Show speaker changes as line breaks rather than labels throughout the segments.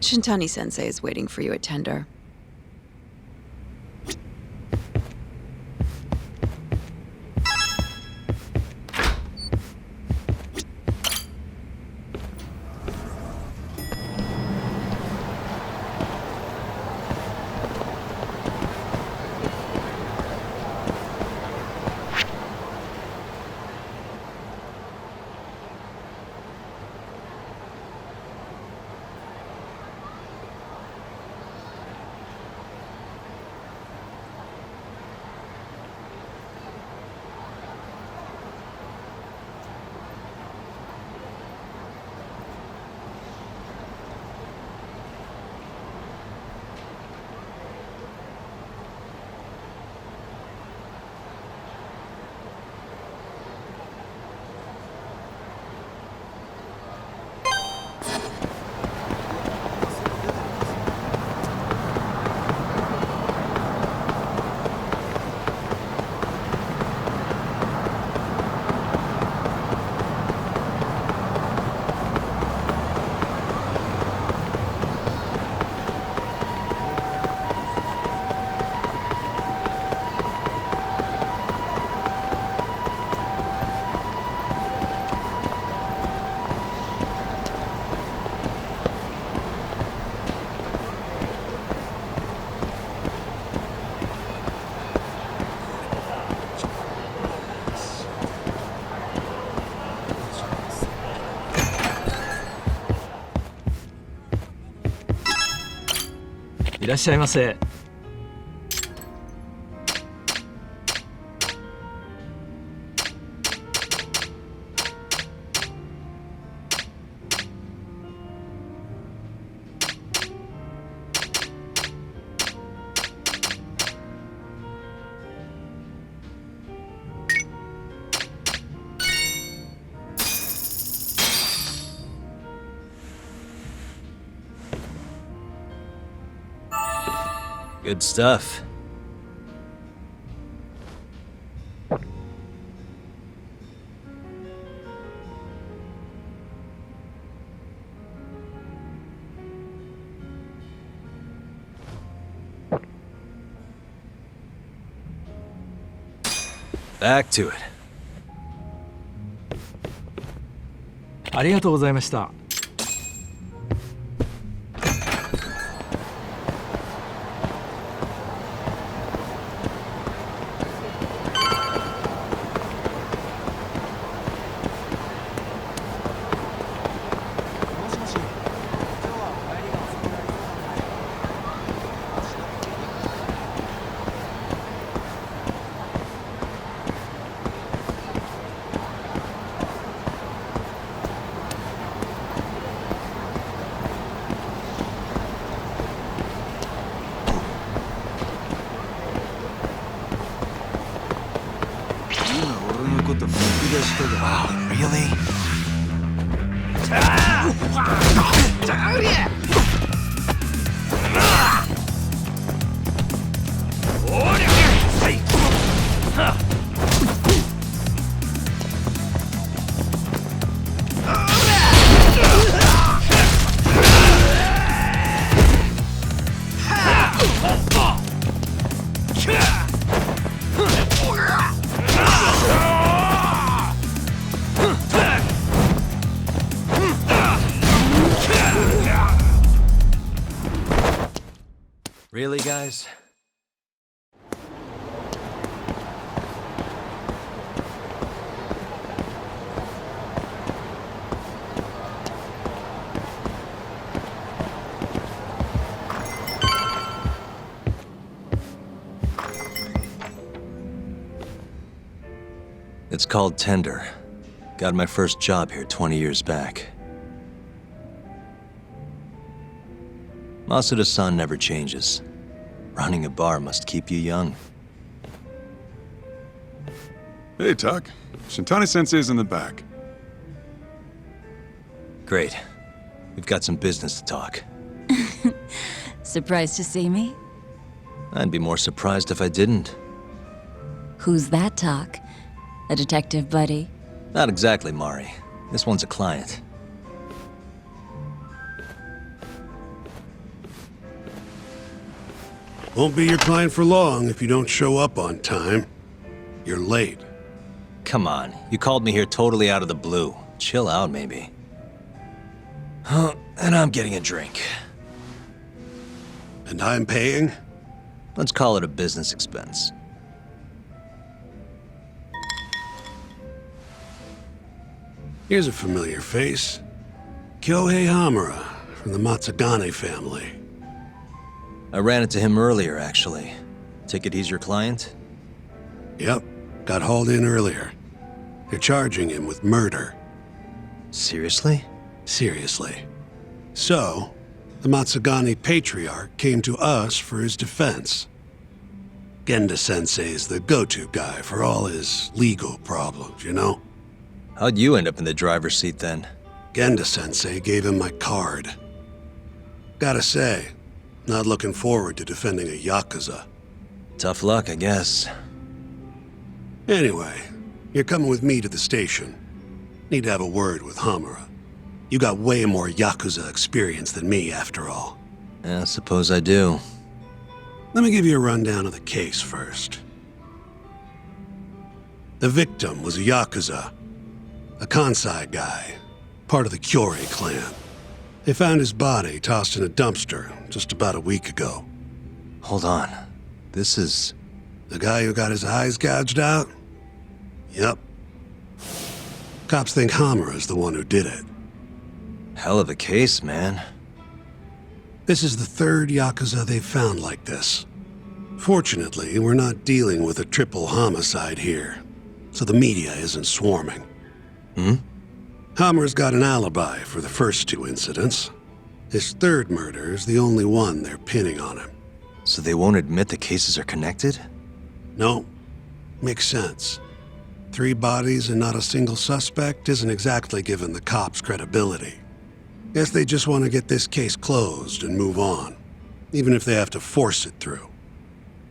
Shintani-sensei is waiting for you at Tender.
いらっしゃいませ。
Good stuff. Back to it.
ありがとうございました。
Wow, really? Really, guys? It's called Tender. Got my first job here 20 years back. Masuda-san never changes. Running a bar must keep you young.
Hey, Tuck. Shintani-sensei's in the back.
Great. We've got some business to talk.
Surprised to see me?
I'd be more surprised if I didn't.
Who's that, Talk? A detective buddy?
Not exactly, Mari. This one's a client.
Won't be your client for long if you don't show up on time. You're late.
Come on, you called me here totally out of the blue. Chill out, maybe. Huh, and I'm getting a drink.
And I'm paying?
Let's call it a business expense.
Here's a familiar face. Kyohei Hamura, from the Matsugane family.
I ran into him earlier, actually. Take it he's your client?
Yep, got hauled in earlier. They're charging him with murder.
Seriously?
Seriously. So, the Matsugane patriarch came to us for his defense. Genda-sensei's the go-to guy for all his legal problems, you know?
How'd you end up in the driver's seat then?
Genda-sensei gave him my card. Gotta say, not looking forward to defending a Yakuza.
Tough luck, I guess.
Anyway, you're coming with me to the station. Need to have a word with Hamura. You got way more Yakuza experience than me, after all.
I suppose I do.
Let me give you a rundown of the case first. The victim was a Yakuza, a Kansai guy, part of the Kyorei clan. They found his body tossed in a dumpster just about a week ago.
Hold on. This is...
The guy who got his eyes gouged out? Yep. Cops think Hamura's the one who did it.
hell of a case, man.
This is the third Yakuza they've found like this. Fortunately, we're not dealing with a triple homicide here, so the media isn't swarming. Hammer's got an alibi for the first two incidents. His third murder is the only one they're pinning on him.
So they won't admit the cases are connected?
No, makes sense. 3 bodies and not a single suspect isn't exactly giving the cops credibility. Guess they just want to get this case closed and move on, even if they have to force it through.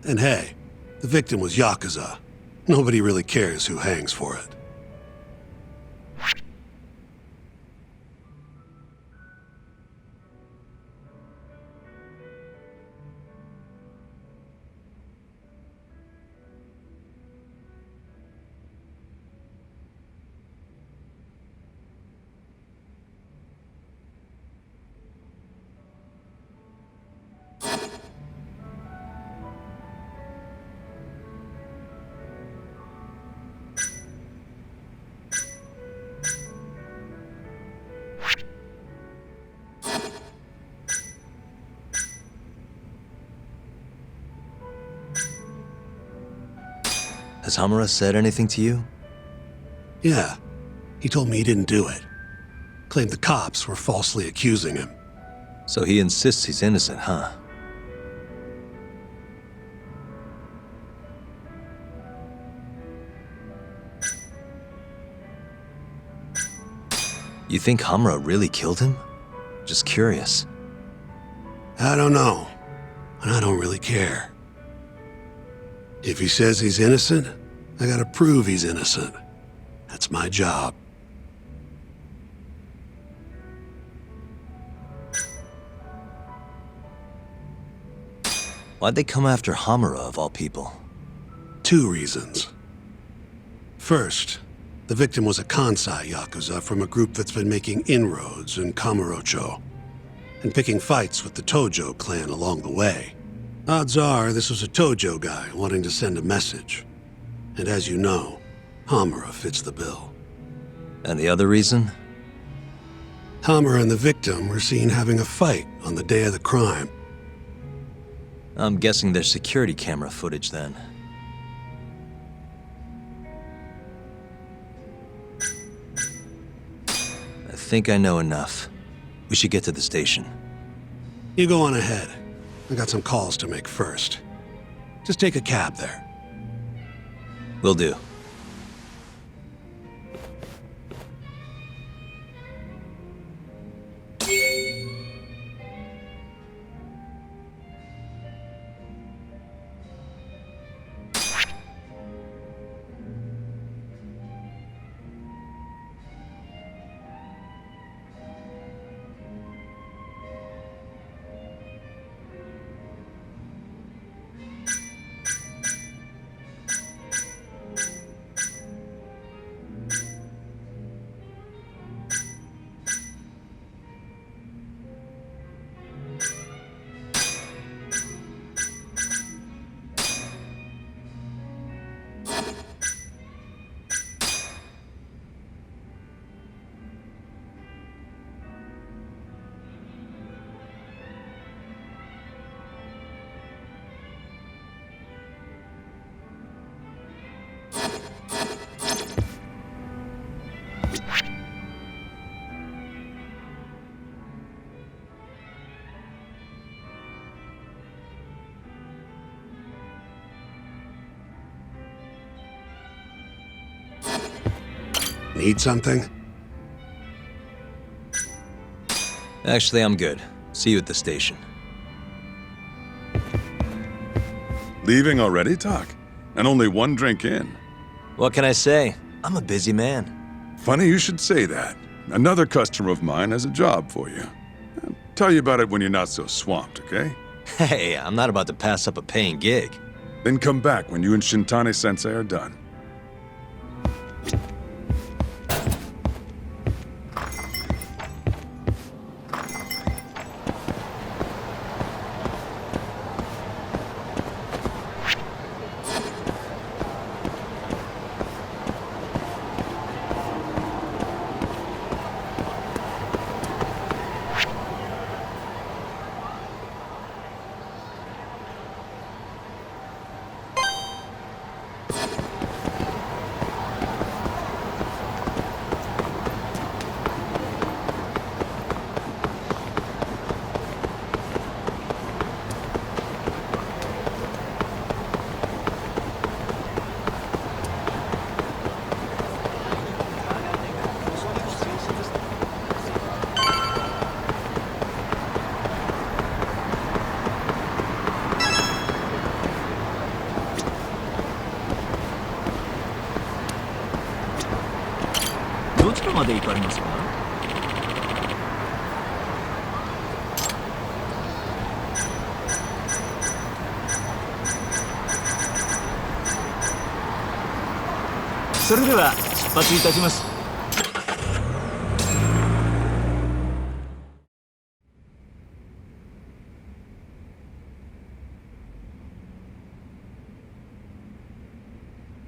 And hey, the victim was Yakuza. Nobody really cares who hangs for it.
Has Hamura said anything to you?
Yeah, he told me he didn't do it. Claimed the cops were falsely accusing him.
So he insists he's innocent, huh? You think Hamura really killed him? Just curious.
I don't know, and I don't really care. If he says he's innocent, I gotta prove he's innocent. That's my job.
Why'd they come after Hamura, of all people?
2 reasons. First, the victim was a Kansai Yakuza from a group that's been making inroads in Kamurocho, and picking fights with the Tojo clan along the way. Odds are this was a Tojo guy wanting to send a message. And as you know, Hamura fits the bill.
And the other reason?
Hamura and the victim were seen having a fight on the day of the crime.
I'm guessing there's security camera footage then. I think I know enough. We should get to the station.
You go on ahead. I got some calls to make first. Just take a cab there.
Will do.
Need something?
Actually, I'm good. See you at the station.
Leaving already, Talk? And only one drink in.
What can I say? I'm a busy man.
Funny you should say that. Another customer of mine has a job for you. I'll tell you about it when you're not so swamped, okay?
Hey, I'm not about to pass up a paying gig.
Then come back when you and Shintani-sensei are done.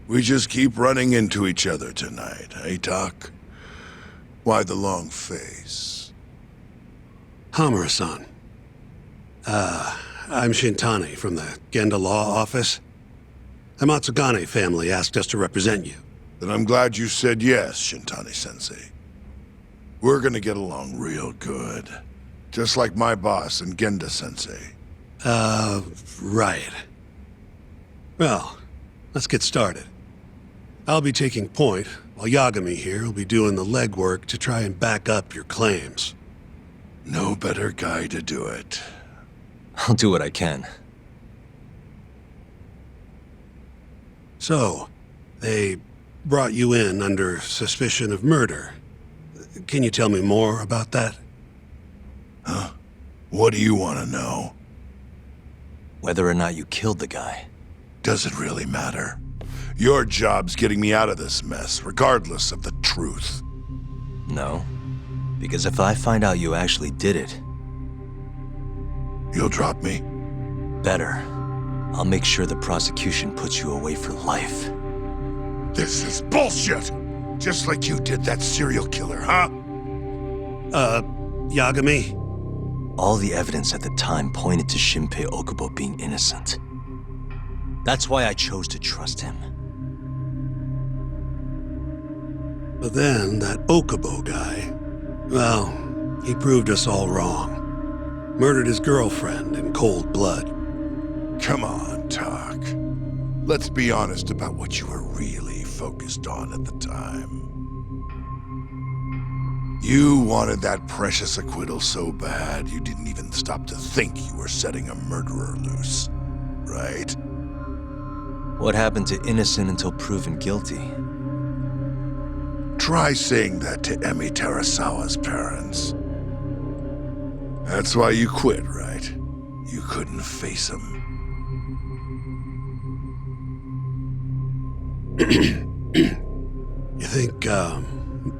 We just keep running into each other tonight, eh, Doc? Why the long face?
Hamura-san. I'm Shintani from the Genda Law Office. The Matsugane family asked us to represent you.
Then I'm glad you said yes, Shintani-sensei. We're gonna get along real good. Just like my boss and Genda-sensei.
Right. Well, let's get started. I'll be taking point, while Yagami here will be doing the legwork to try and back up your claims.
No better guy to do it.
I'll do what I can.
So, they brought you in under suspicion of murder. Can you tell me more about that?
Huh? What do you want to know?
Whether or not you killed the guy.
Does it really matter? Your job's getting me out of this mess, regardless of the truth.
No. Because if I find out you actually did it...
You'll drop me?
Better. I'll make sure the prosecution puts you away for life.
This is bullshit! Just like you did that serial killer, huh?
Yagami?
All the evidence at the time pointed to Shinpei Okubo being innocent. That's why I chose to trust him.
But then, that Okubo guy, well, he proved us all wrong. Murdered his girlfriend in cold blood.
Come on, Talk. Let's be honest about what you were really focused on at the time. You wanted that precious acquittal so bad, you didn't even stop to think you were setting a murderer loose, right?
What happened to innocent until proven guilty?
Try saying that to Emi Terasawa's parents. That's why you quit, right? You couldn't face him.
You think,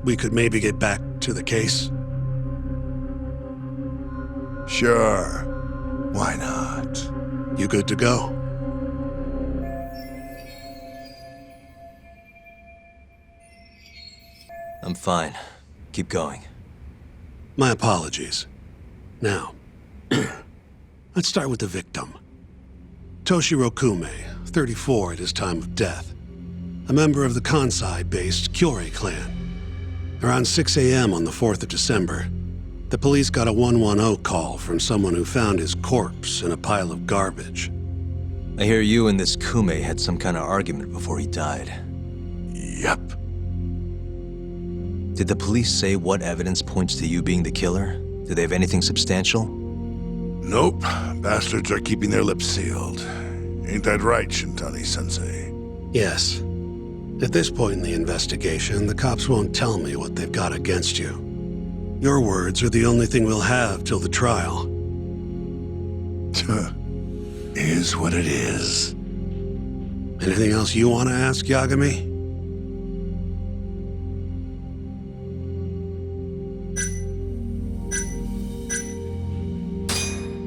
we could maybe get back to the case?
Sure. Why not?
You good to go?
I'm fine. Keep going.
My apologies. Now, let's start with the victim. Toshiro Kume, 34 at his time of death. A member of the Kansai-based Kyorei clan. Around 6 a.m. on the 4th of December, the police got a 110 call from someone who found his corpse in a pile of garbage.
I hear you and this Kume had some kind of argument before he died.
Yep.
Did the police say what evidence points to you being the killer? Do they have anything substantial?
Nope. Bastards are keeping their lips sealed. Ain't that right, Shintani-sensei?
Yes. At this point in the investigation, the cops won't tell me what they've got against you. Your words are the only thing we'll have till the trial.
Is what it is.
Anything else you want to ask, Yagami?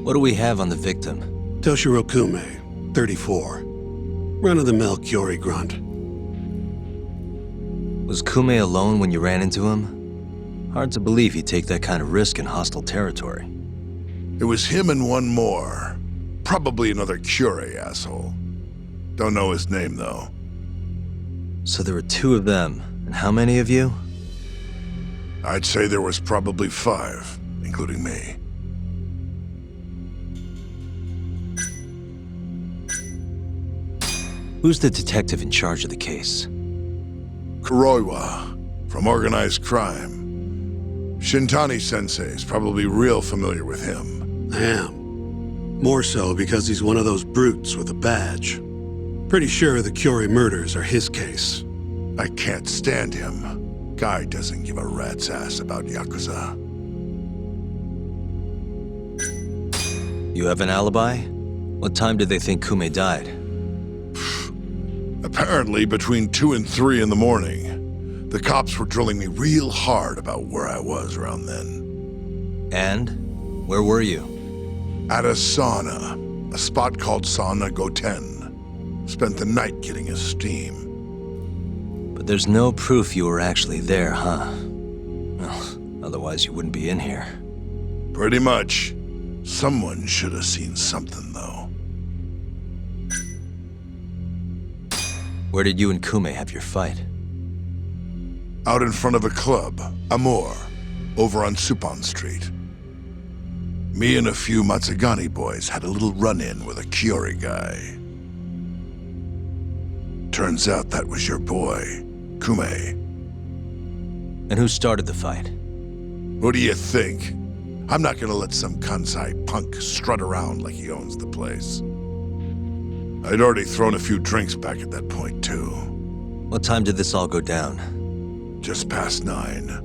What do we have on the victim?
Toshiro Kume, 34. Run-of-the-mill Kyori grunt.
Was Kume alone when you ran into him? Hard to believe he'd take that kind of risk in hostile territory.
It was him and one more. Probably another Curie asshole. Don't know his name, though.
So there were 2 of them, and how many of you?
I'd say there was probably 5, including me.
Who's the detective in charge of the case?
Kuroiwa, from organized crime. Shintani-sensei is probably real familiar with him.
I am. More so because he's one of those brutes with a badge. Pretty sure the Curie murders are his case.
I can't stand him. Guy doesn't give a rat's ass about Yakuza.
You have an alibi? What time did they think Kume died?
Apparently between 2 and 3 in the morning. The cops were drilling me real hard about where I was around then.
And? Where were you?
At a sauna. A spot called Sauna Goten. Spent the night getting a steam.
But there's no proof you were actually there, huh? Well, otherwise you wouldn't be in here.
Pretty much. Someone should have seen something, though.
Where did you and Kume have your fight?
Out in front of a club, Amor, over on Supon Street. Me and a few Matsugani boys had a little run-in with a Kyori guy. Turns out that was your boy, Kume.
And who started the fight?
What do you think? I'm not gonna let some Kansai punk strut around like he owns the place. I'd already thrown a few drinks back at that point, too.
What time did this all go down?
Just past 9.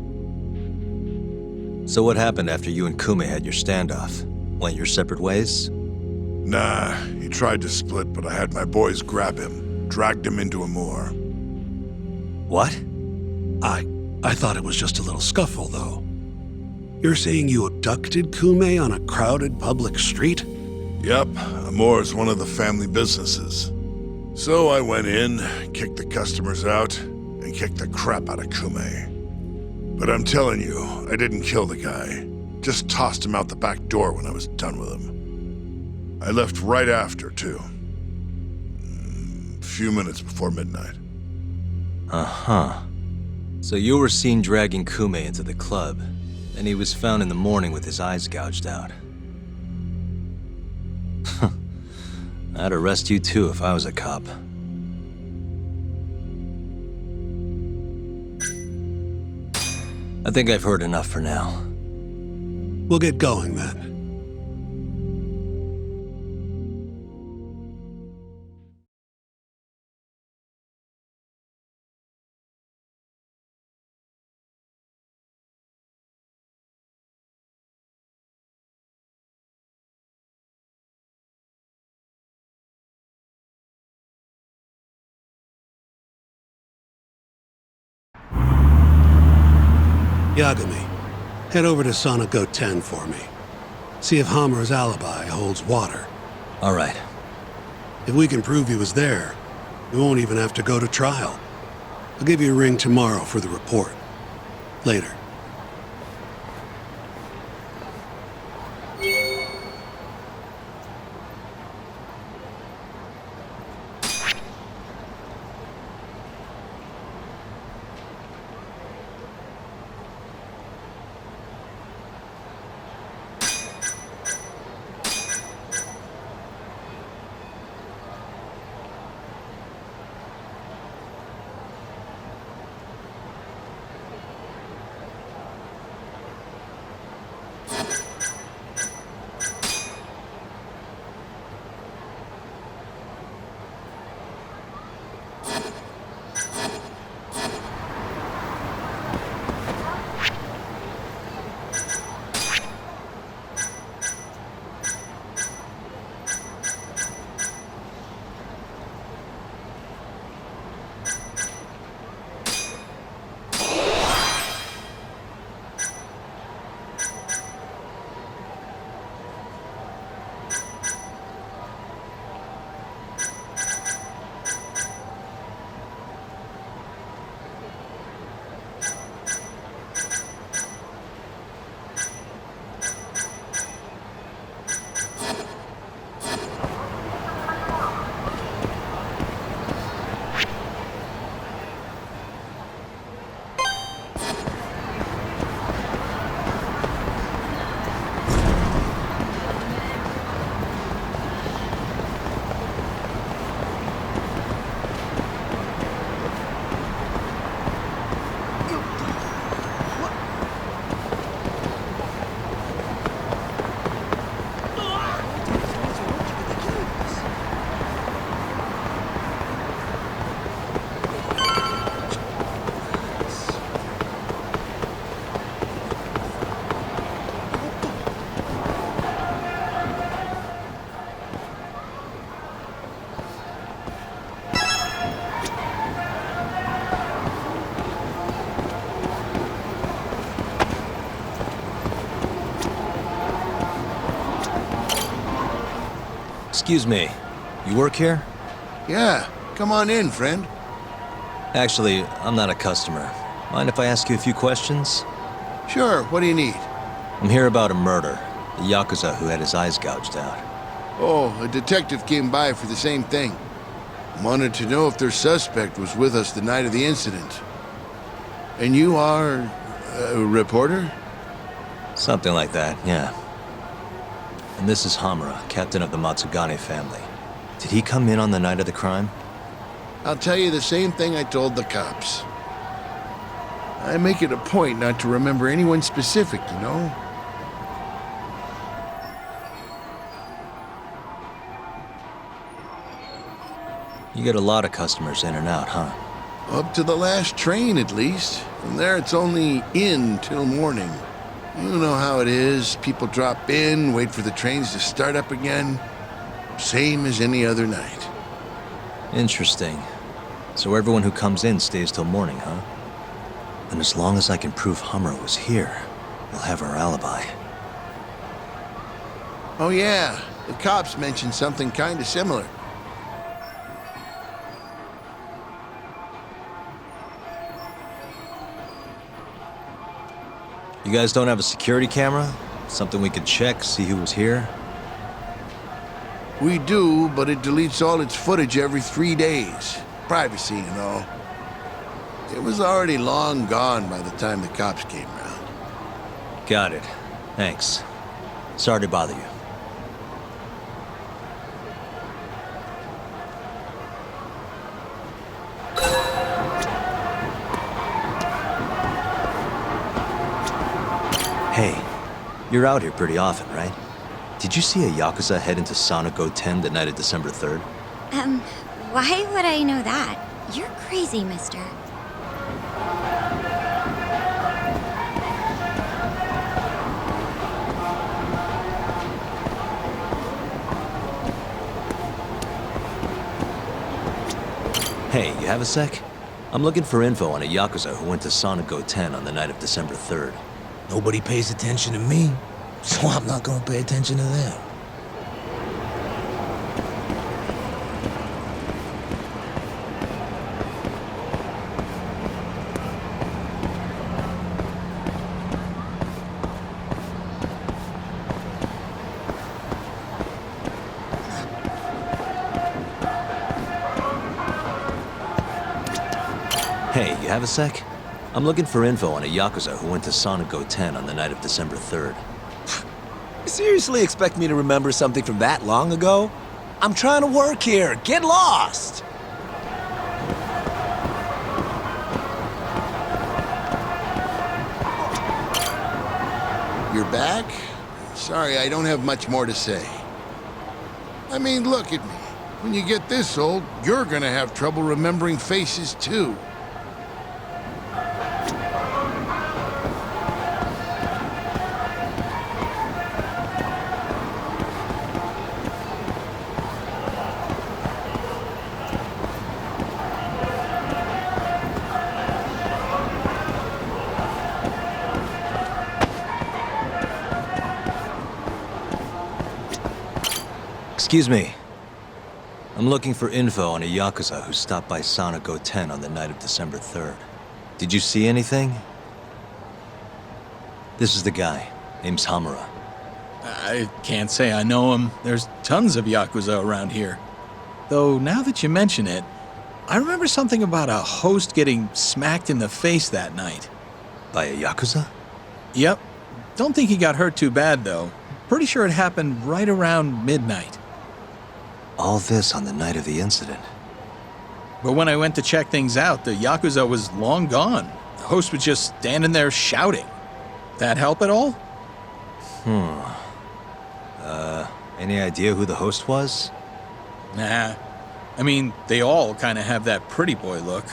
So what happened after you and Kume had your standoff? Went your separate ways?
Nah, he tried to split, but I had my boys grab him, dragged him into Amor.
What?
I thought it was just a little scuffle, though. You're saying you abducted Kume on a crowded public street?
Yep, Amor's one of the family businesses. So I went in, kicked the customers out, and kicked the crap out of Kume. But I'm telling you, I didn't kill the guy. Just tossed him out the back door when I was done with him. I left right after, too. A few minutes before midnight.
Uh-huh. So you were seen dragging Kume into the club, and he was found in the morning with his eyes gouged out. I'd arrest you too if I was a cop. I think I've heard enough for now.
We'll get going then. Yagami, head over to Sonico 10 for me. See if Hammer's alibi holds water.
All right.
If we can prove he was there, we won't even have to go to trial. I'll give you a ring tomorrow for the report. Later.
Excuse me, you work here?
Yeah, come on in, friend.
Actually, I'm not a customer. Mind if I ask you a few questions?
Sure, what do you need?
I'm here about a murder. The Yakuza who had his eyes gouged out.
Oh, a detective came by for the same thing. Wanted to know if their suspect was with us the night of the incident. And you are a reporter?
Something like that, yeah. And this is Hamura, captain of the Matsugane family. Did he come in on the night of the crime?
I'll tell you the same thing I told the cops. I make it a point not to remember anyone specific, you know?
You get a lot of customers in and out, huh?
Up to the last train, at least. From there, it's only in till morning. You know how it is. People drop in, wait for the trains to start up again. Same as any other night.
Interesting. So everyone who comes in stays till morning, huh? And as long as I can prove Hamura was here, we'll have our alibi.
Oh yeah, the cops mentioned something kind of similar.
You guys don't have a security camera? Something we could check, see who was here?
We do, but it deletes all its footage every 3 days. Privacy and all. It was already long gone by the time the cops came around.
Got it. Thanks. Sorry to bother you. Hey, you're out here pretty often, right? Did you see a Yakuza head into Sonic 10 the night of December 3rd?
Why would I know that? You're crazy, mister.
Hey, you have a sec? I'm looking for info on a Yakuza who went to Sonic 10 on the night of December 3rd.
Nobody pays attention to me, so I'm not gonna pay attention to them.
Hey, you have a sec? I'm looking for info on a Yakuza who went to Sonic 10 on the night of December 3rd.
You seriously expect me to remember something from that long ago? I'm trying to work here. Get lost!
You're back? Sorry, I don't have much more to say. I mean, look at me. When you get this old, you're gonna have trouble remembering faces, too.
Excuse me. I'm looking for info on a Yakuza who stopped by Sonic 10 on the night of December 3rd. Did you see anything? This is the guy. Name's Hamura.
I can't say I know him. There's tons of Yakuza around here. Though, now that you mention it, I remember something about a host getting smacked in the face that night.
By a Yakuza?
Yep. Don't think he got hurt too bad, though. Pretty sure it happened right around midnight.
All this on the night of the incident.
But when I went to check things out, the Yakuza was long gone. The host was just standing there shouting. That help at all?
Any idea who the host was?
Nah. I mean, they all kind of have that pretty boy look.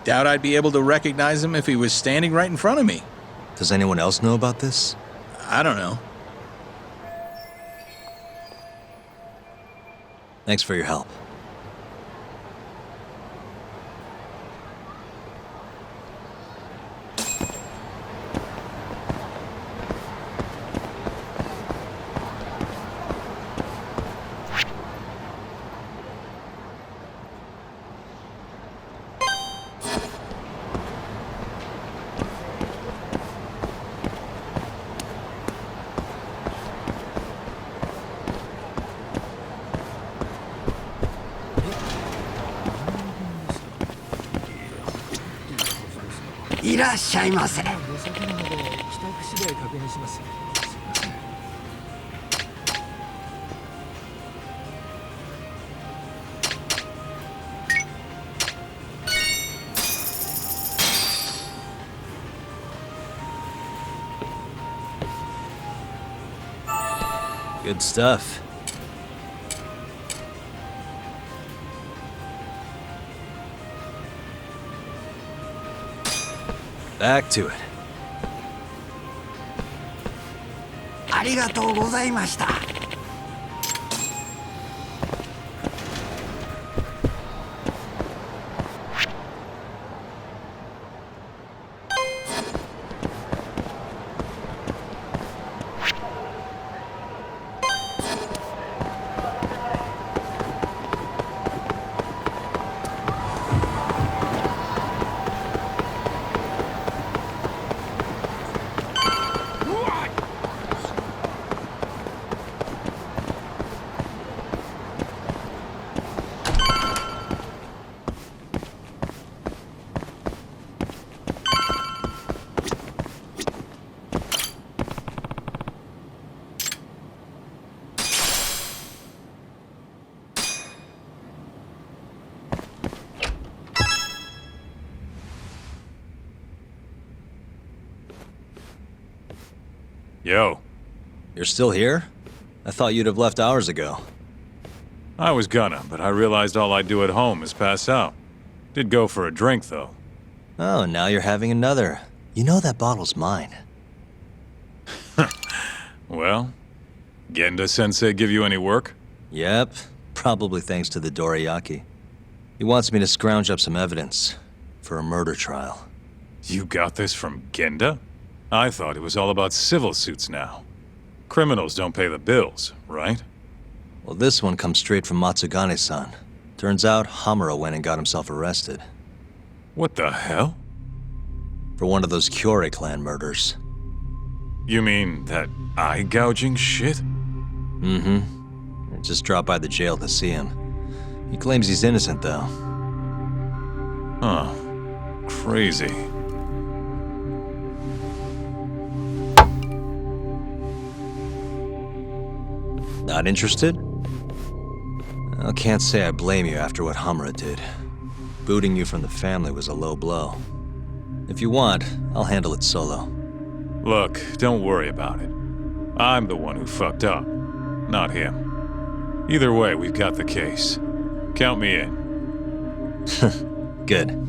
Doubt I'd be able to recognize him if he was standing right in front of me.
Does anyone else know about this?
I don't know.
Thanks for your help. Good stuff. Back to it.
ありがとうございました。
Yo.
You're still here? I thought you'd have left hours ago.
I was gonna, but I realized all I do at home is pass out. Did go for a drink, though.
Oh, now you're having another. You know that bottle's mine.
Well, Genda-sensei give you any work?
Yep, probably thanks to the dorayaki. He wants me to scrounge up some evidence for a murder trial.
You got this from Genda? I thought it was all about civil suits now. Criminals don't pay the bills, right?
Well, this one comes straight from Matsugane-san. Turns out Hamura went and got himself arrested.
What the hell?
For one of those Kyorei clan murders.
You mean that eye-gouging shit?
Mm-hmm. I just dropped by the jail to see him. He claims he's innocent, though.
Huh. Crazy.
Not interested? I can't say I blame you after what Hamura did. Booting you from the family was a low blow. If you want, I'll handle it solo.
Look, don't worry about it. I'm the one who fucked up, not him. Either way, we've got the case. Count me in.
Good.